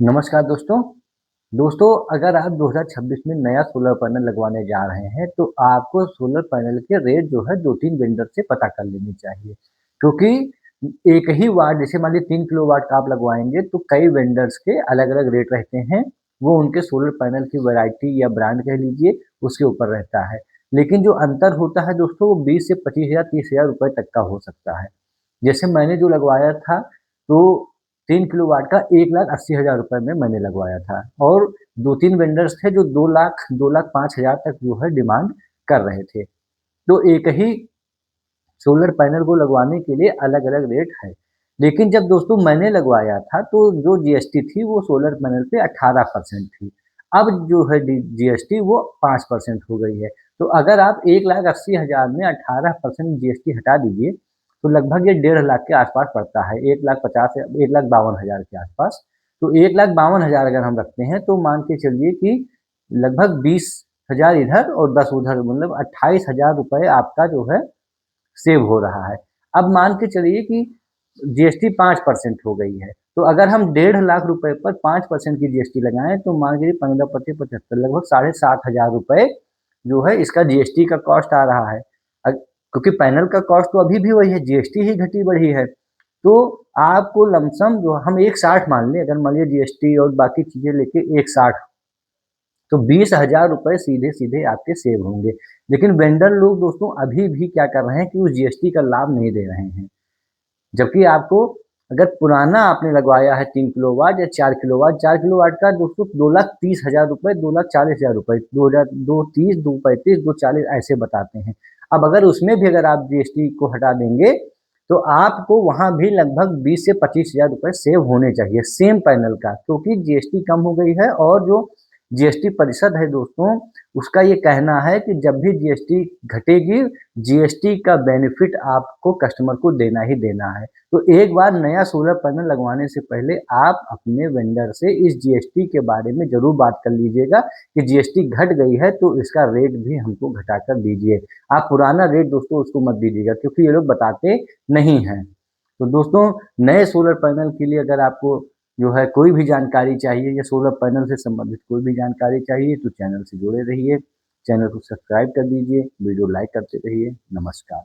नमस्कार दोस्तों। दोस्तों, अगर आप 2026 में नया सोलर पैनल लगवाने जा रहे हैं, तो आपको सोलर पैनल के रेट जो है 2-3 वेंडर से पता कर लेनी चाहिए। क्योंकि एक ही वाट जैसे मान लीजिए 3 किलोवाट का आप लगवाएँगे, तो कई वेंडर्स के अलग-अलग रेट रहते हैं। वो उनके सोलर पैनल की वैरायटी या ब्रांड कह लीजिए, उसके ऊपर रहता है। लेकिन जो अंतर होता है दोस्तों, वो 20 से 25,000 30,000 रुपए तक का हो सकता है। जैसे मैंने जो लगवाया था, तो 3 किलोवाट का 1,80,000 रुपए में मैंने लगवाया था और 2-3 वेंडर्स थे जो 2 लाख 2,05,000 तक जो है डिमांड कर रहे थे। तो एक ही सोलर पैनल को लगवाने के लिए अलग-अलग रेट है। लेकिन जब दोस्तों मैंने लगवाया था, तो जो जीएसटी थी वो सोलर पैनल पे 18% थी। अब जो है डी जीएसटी वो 5% हो गई है। तो अगर आप 1,80,000 में 18% जीएसटी हटा दीजिए, तो लगभग ये 1.5 लाख के आस-पास पड़ता है। 1,50,000 या 1,52,000 के आस-पास। तो 1,52,000 अगर हम रखते हैं, तो मान के चलिए कि लगभग 20,000 इधर और 10 उधर, मतलब 28,000 रुपए आपका जो है सेव हो रहा है। अब मान के चलिए कि जीएसटी 5% हो गई है, तो अगर हम 1,50,000 रुपए पर 5% की जीएसटी लगाएँ, तो मान के चलिए 15 पत्ते 75, लगभग साढ़े 7,000 रुपए जो है इसका जीएसटी का कॉस्ट आ रहा है। क्योंकि पैनल का कॉस्ट तो अभी भी वही है, जीएसटी ही घटी-बढ़ी है। तो आपको लमसम जो हम 1,60 मान लें, अगर मान लीजिए जीएसटी और बाकी चीज़ें लेके 1,60, तो 20,000 रुपए सीधे-सीधे आपके सेव होंगे। लेकिन वेंडर लोग दोस्तों अभी भी क्या कर रहे हैं कि उस जीएसटी का लाभ नहीं दे रहे हैं। जबकि आपको अगर पुराना आपने लगवाया है 3 किलोवाट या 4 किलोवाट, 4 किलोवाट का दोस्तों 2,30,000 रुपए, 2,40,000 रुपए, 2,30,000, 2,35,000, 2,40,000 ऐसे बताते हैं। अब अगर उसमें भी अगर आप जीएसटी को हटा देंगे, तो आपको वहाँ भी लगभग 20 से 25,000 रुपए सेव होने चाहिए सेम पैनल का, क्योंकि जीएसटी कम हो गई है और जो जीएसटी परिषद है दोस्तों, उसका ये कहना है कि जब भी जीएसटी घटेगी, जीएसटी का बेनिफिट आपको कस्टमर को देना ही देना है। तो एक बार नया सोलर पैनल लगवाने से पहले आप अपने वेंडर से इस जीएसटी के बारे में ज़रूर बात कर लीजिएगा कि जीएसटी घट गई है, तो इसका रेट भी हमको घटाकर दीजिए। आप पुराना रेट दोस्तों उसको मत दीजिएगा, क्योंकि ये लोग बताते नहीं हैं। तो दोस्तों, नए सोलर पैनल के लिए अगर आपको जो है कोई भी जानकारी चाहिए या सोलर पैनल से संबंधित कोई भी जानकारी चाहिए, तो चैनल से जुड़े रहिए। चैनल को सब्सक्राइब कर दीजिए, वीडियो लाइक करते रहिए। नमस्कार।